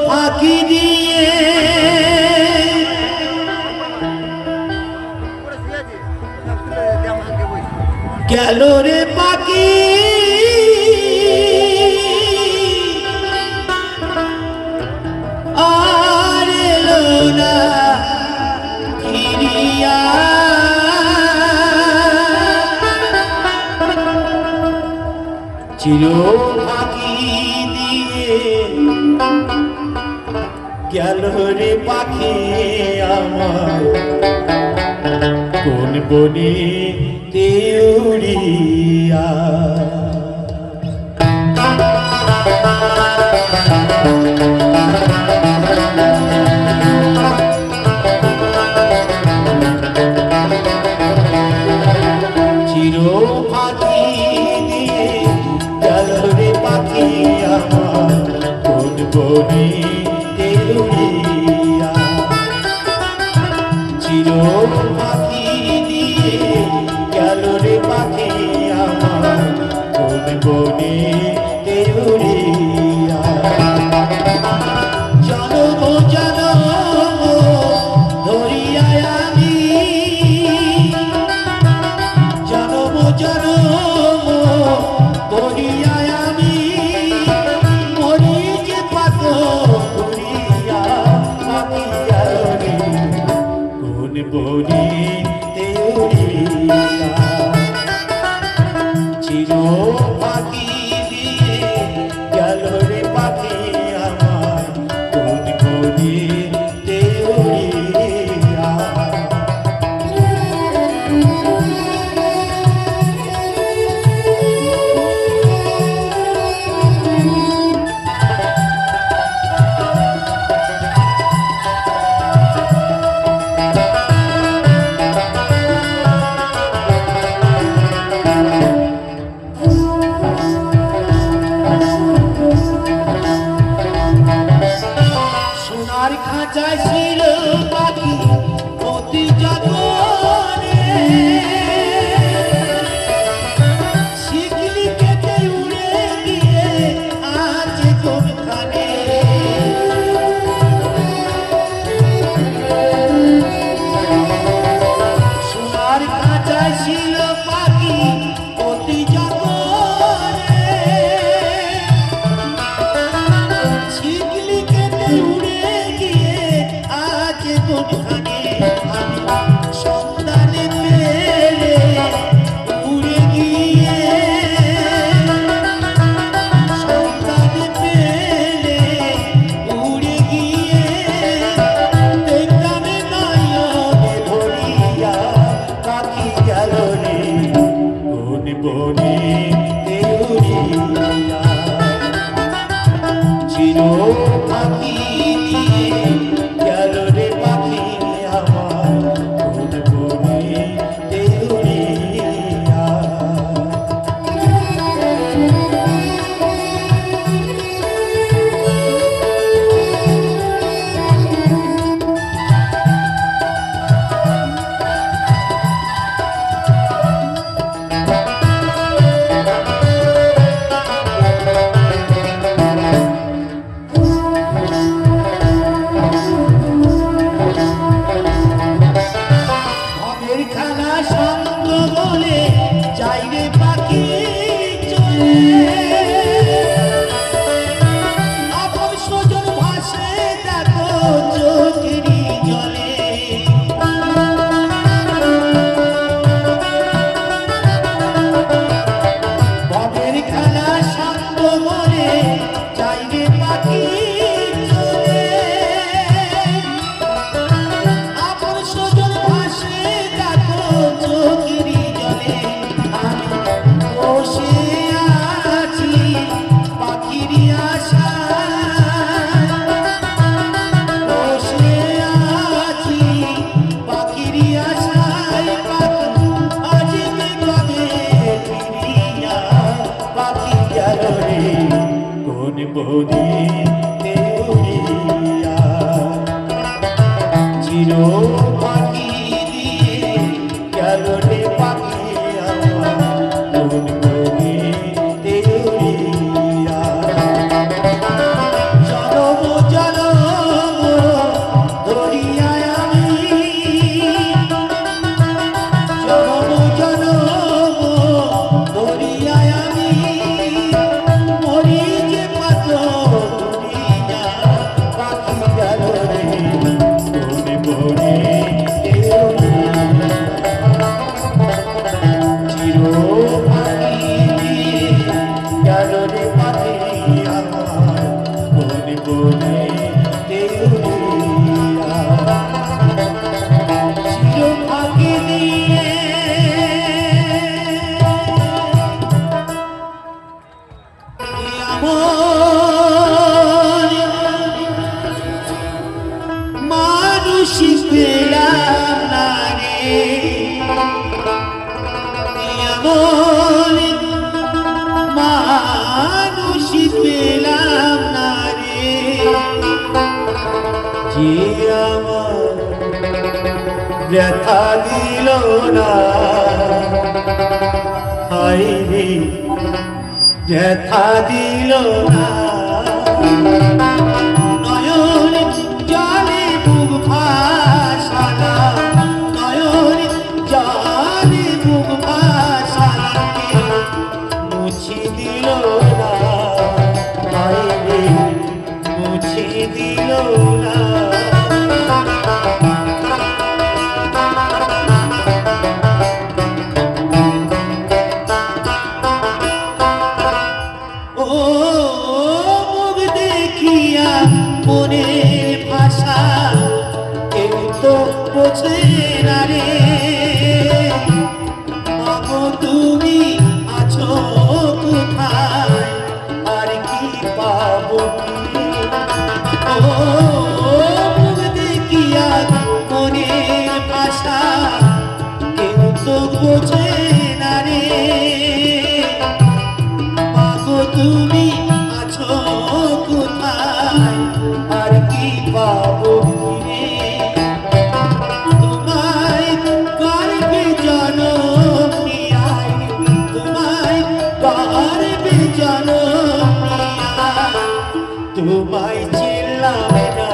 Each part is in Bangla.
ফাঁকি দিয়ে গেল রে পাখি আর এলো না ফিরিয়া চির ফাঁকি দিয়ে গেল রে পাখি আমার কোন বনে দেউরিয়া চির ফাঁকি দিয়ে গেল রে পাখি আমার কোন বনে দেউরিয়া চির ফাঁকি দিয়ে গেল রে পাখি আমার কোন বনে দেউরিয়া জনম জনম ধরিয়া আমি জনম জনম ধরিয়া আমি মরি যে পাত ধরিয়া পাখি গেল রে কোন বনে দেউরিয়া চির ফাঁকি দিয়ে গেল রে পাখি আমার কোন বনে দেউরিয়া সোনার খাঁচায় ছিল পাখি অতি যতনে শিকলি কেটে উড়ে গিয়ে আছে কোনখানে সোনার খাঁচায় ছিল পাখি অতি যতনে শিকলি কেটে উড়ে গিয়ে আছে কোনখানে সন্তানে পেলে উড়ে গিয়ে সন্তানে পেলে উড়ে গিয়ে দেখতাম নয়নে ধরিয়া পাখি গেল রে কোন বনে দেউরিয়া চির ফাঁকি দিয়ে গেল রে পাখি আমার কোন বনে দেউরিয়া ভবের খানা সঙ্গ বলে যাই রে পাখি চলে আপন স্বজন ভাসে দেখো চোখেরই জলে ভবের খানা সঙ্গ বলে যাই রে পাখি চলে আপন স্বজন ভাসে দেখো চোখেরই জলে আমি বসে আছি পাখিরই আশায় বসে আছি পাখিরই আশায় পাখি আসবে কবে ফিরিয়া পাখি গেল রে কোন বনে দেউরিয়া চির ফাঁকি দিয়ে গেল রে পাখি আমার কোন বনে দেউরিয়া জনম এমন মানুষ পেলাম না রে, এমন মানুষ পেলাম না রে, যে আমার ব্যথা দিল না, হায় রে ব্যথা দিল না। নয়ন জলে বুক ভাসালা, নয়ন জলে বুক ভাসালাকে মুছে দিল না, হায় রে মুছে দিল না। মনের ভাষা কেউ তো বোঝে না রে, মাগো তুমি আছো কোথায়, আর কি পাবো কি? ও মুখ দেখিয়া মনের ভাষা কেউ তো বোঝে না রে, মাগো তুমি আছো কোথায়, আর কি পাবো রে? তোমায় গর্বে জনম নিয়াই, তোমায় গর্বে জনম নিয়াই, তোমায় চিনলাম না,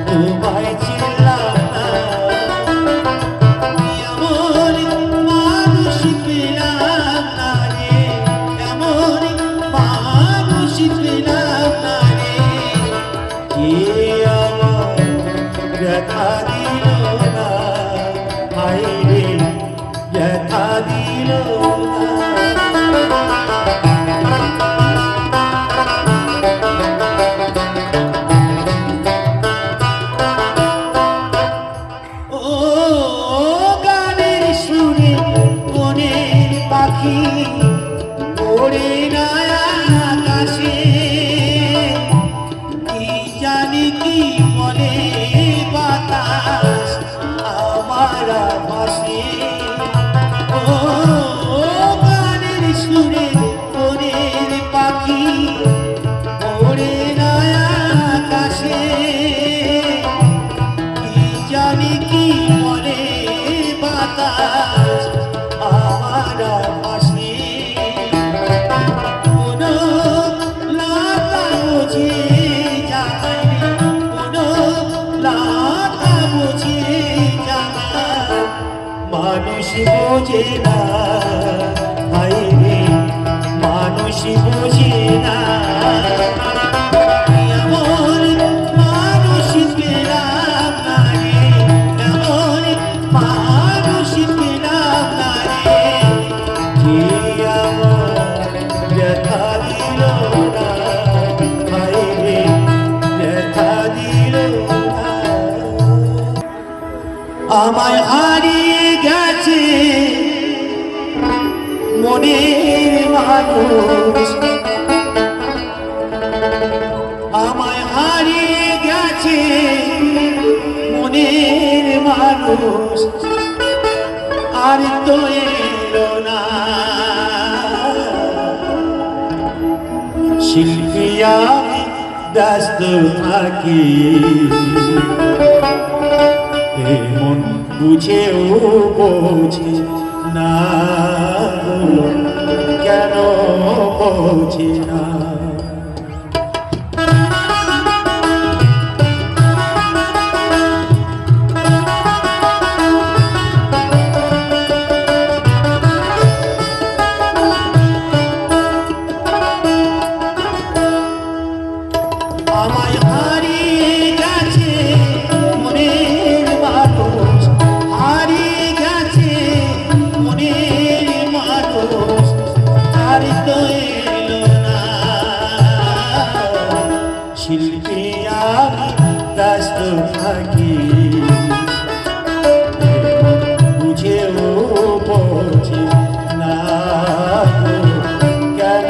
তোমায় চিনলাম না। এমন মানুষ পেলাম না রে, এমন মানুষ পেলাম না রে, যে আমার ব্যথা দিল না, হায় রে ব্যথা দিল না। ও গানের সুরে মনের পাখি ওড়ে না আকাশে, কি জানি কি বলে বাতাস আমার পাশে। ও গানের সুরে মনের পাখি ওড়ে না আকাশে, কি জানি কি বলে বাতাস আমার পাশে। কোনো লতা বুঝে যায়, কোনো লতা বুঝে যায়, মানুষ বোঝে না, হায় রে মানুষ বোঝে না। এমন মানুষ পেলাম না রে, এমন মানুষ পেলাম না রে, যে আমার ব্যথা দিল না, হায় রে ব্যথা দিল না। আমায় হারিয়ে গেছে মনের মানুষ, আমায় হারিয়ে গেছে মনের মানুষ, আর তো এলো না। শিল্পী আমি ব্যস্ত থাকি, মন বুঝেও বোঝে না, কেন বোঝে না? আমায় হারিয়ে গেছে মনের মানুষ, হারিয়ে গেছে মনের মানুষ, আর তো এলো না। শিল্পী আমি ব্যস্ত থাকি, বুঝেও বোঝে না, কেন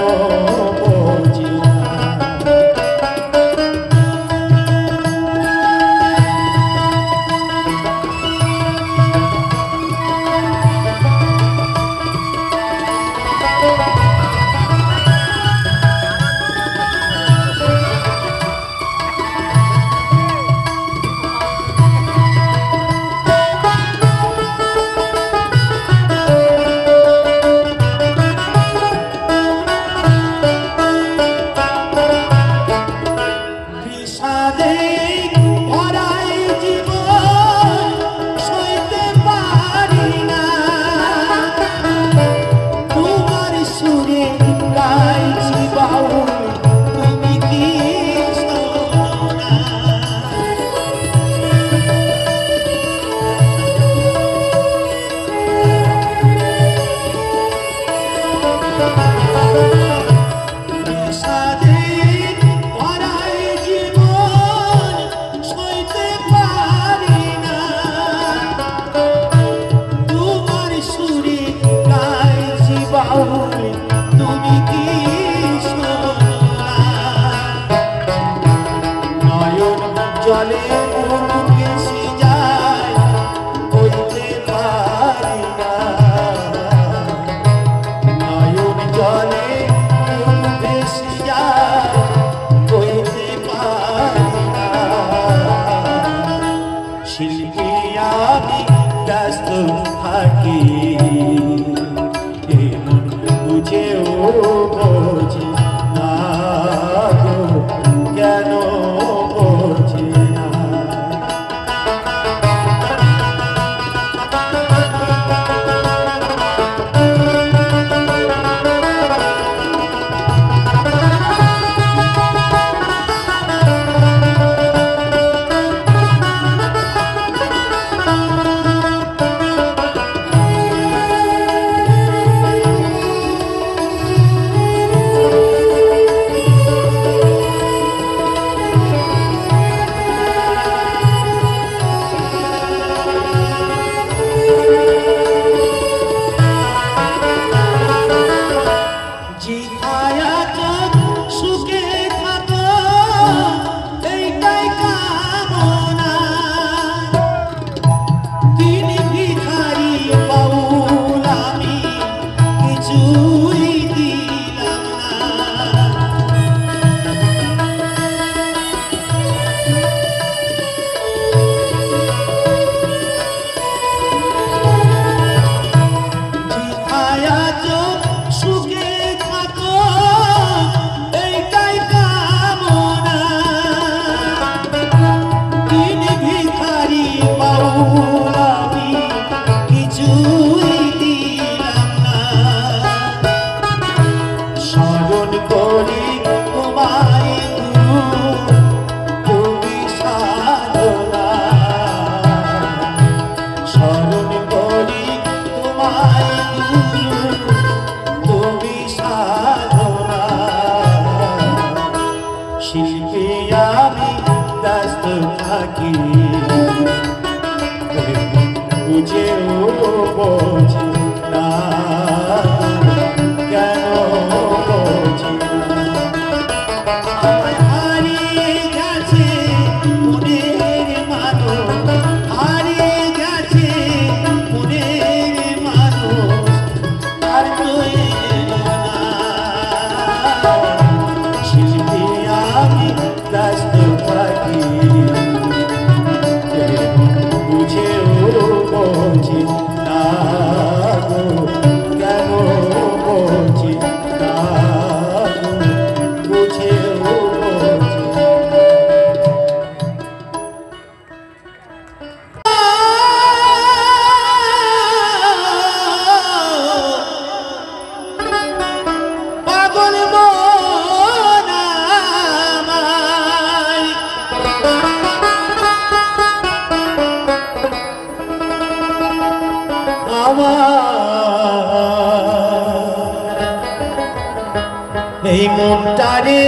এই মনটারে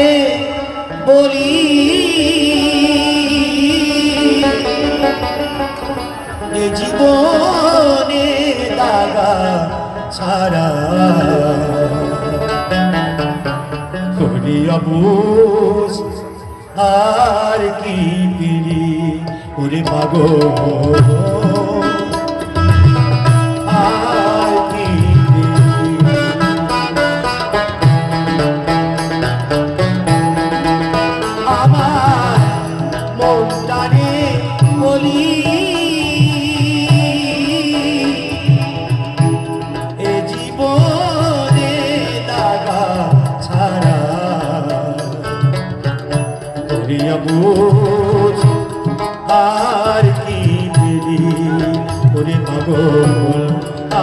বলি এ জীবনে দাগা ছাড়া করিয়া বুঝ আর কি পিড়ি ওরে পাগল বুঝ আর কি পেলি ওরে পাগল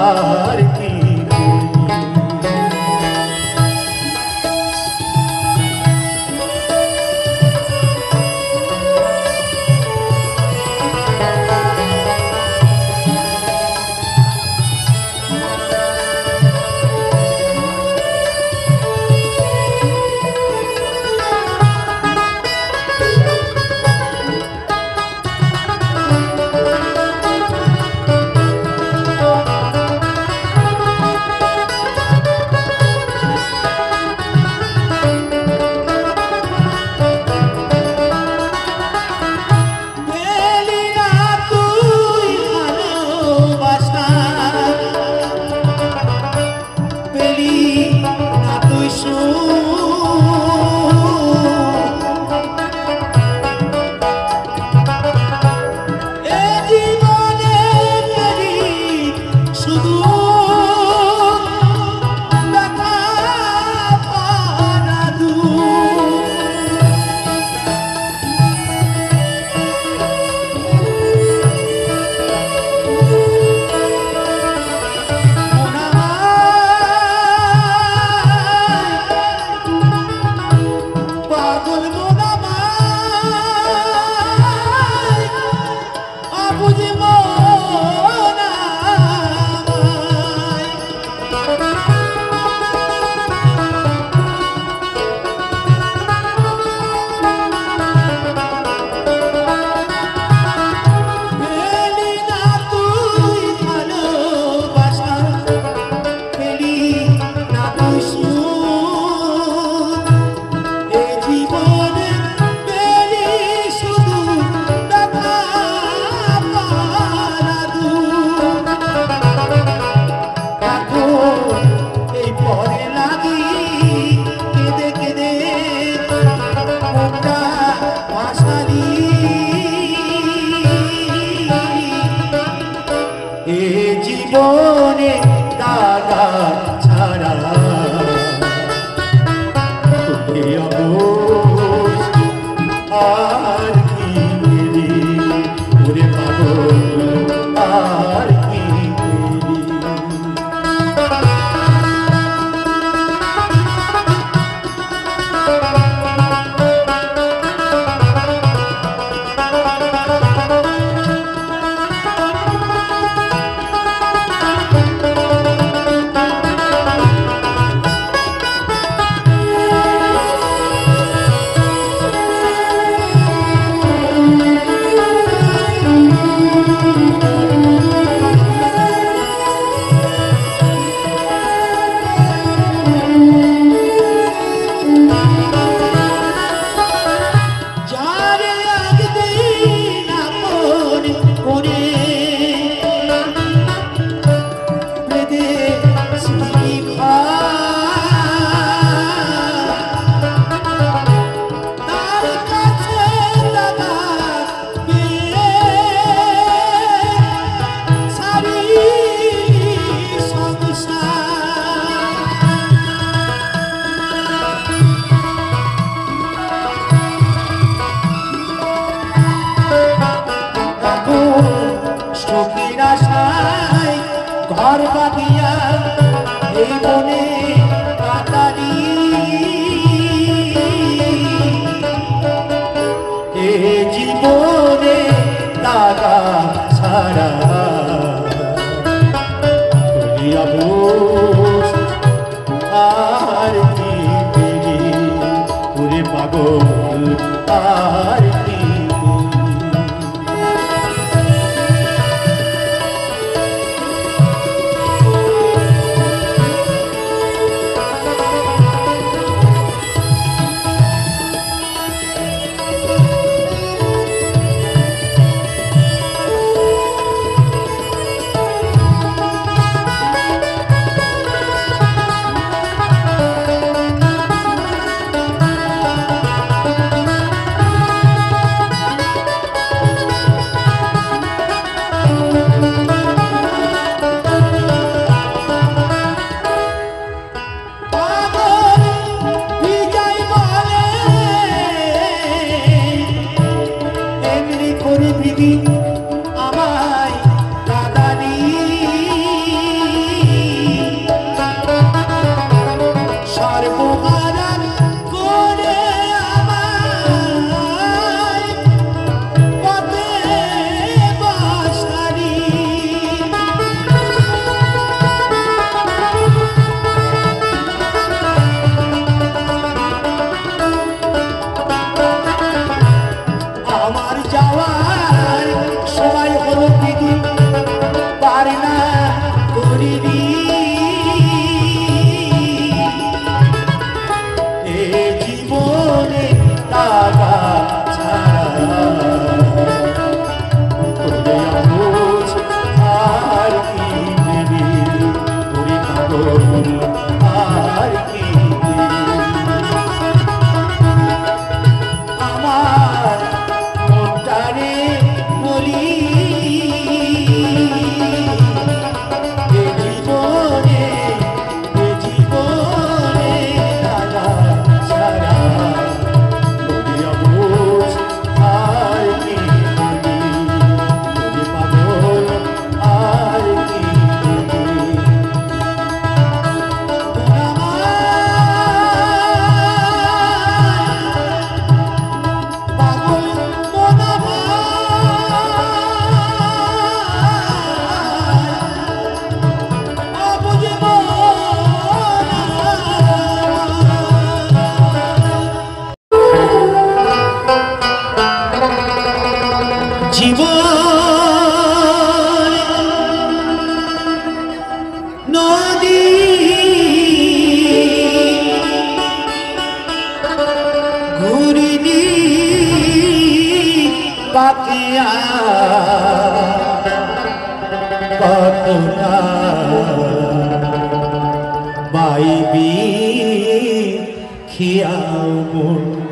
আর কি জীবনে দাদা ছাড়া আর কি পেলি ওরে পাগল আর কি পেলি ঘর বাঁধিয়া এই বনে কাটারি এ জীবনে দাদা ছাড়া আর কি পেলি ওরে পাগল আর কি আমায় কাদানি সর্বহারা করে আমায় পথে বসারি আমার যাওয়ার পাকিয়া কত বাইবি খিয়াও মোর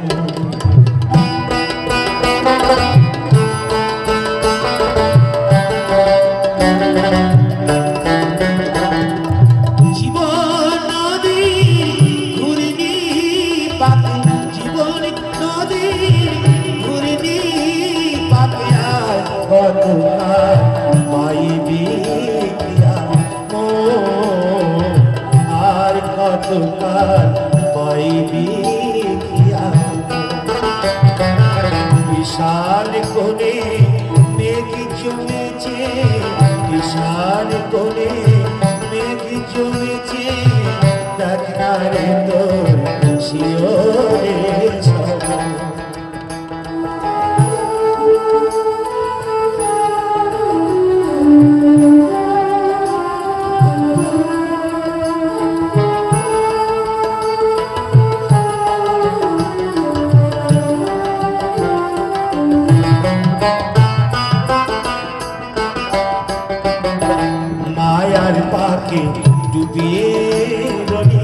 বিশাল কোণে মেঘ জমেছে বিশাল কোণে মেঘ জমেছে দেখারে তোর শিওরে পাকে ডুবিয়ে রনি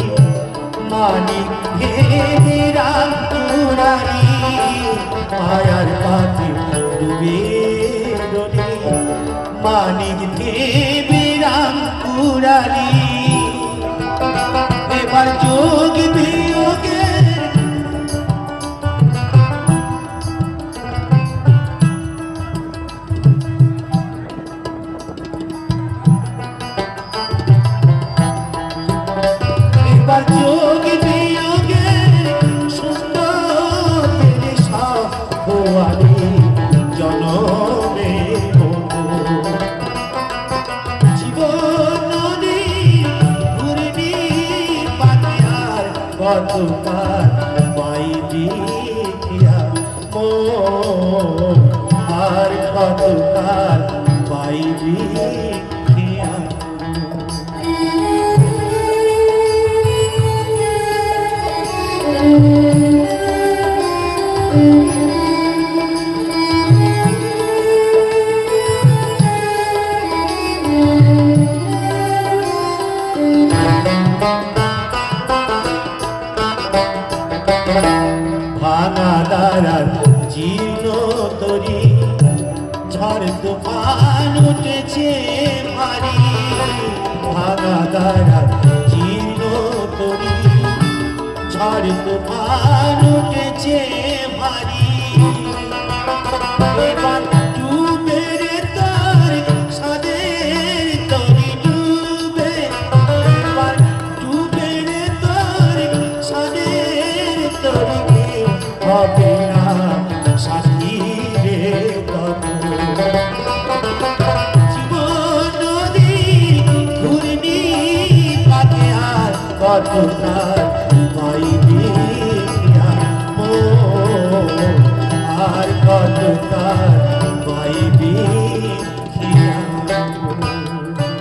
মানিক ভেবে রাম পুরানি মায়ার পাকে ডুবিয়ে রনি মানিক ভেবে রাম পুরানি এবার যোগ বিয়োগে যোগ বিয়োগে সুন্দর সাহোয়ারি জনমে জীবন নদী ঘুরনি পাতিয়ার কতকার বাইবি মো আর কতকার বাইবি ভাঙা দাঁড়ার জীর্ণ তরি ঝড় তুফান উঠেছে ভারী ভাঙা দাঁড়ার জীর্ণ তরি ঝড় তুফান উঠেছে ভারী এবার ডুবে রে তার সাদের তরি ডুবে এবার ডুবে রে তার সাদের তরি হবে না সাথী রে তব জীবন নদী ঘুরনি পাকে আর কত তার বাইবি মো আর কত তার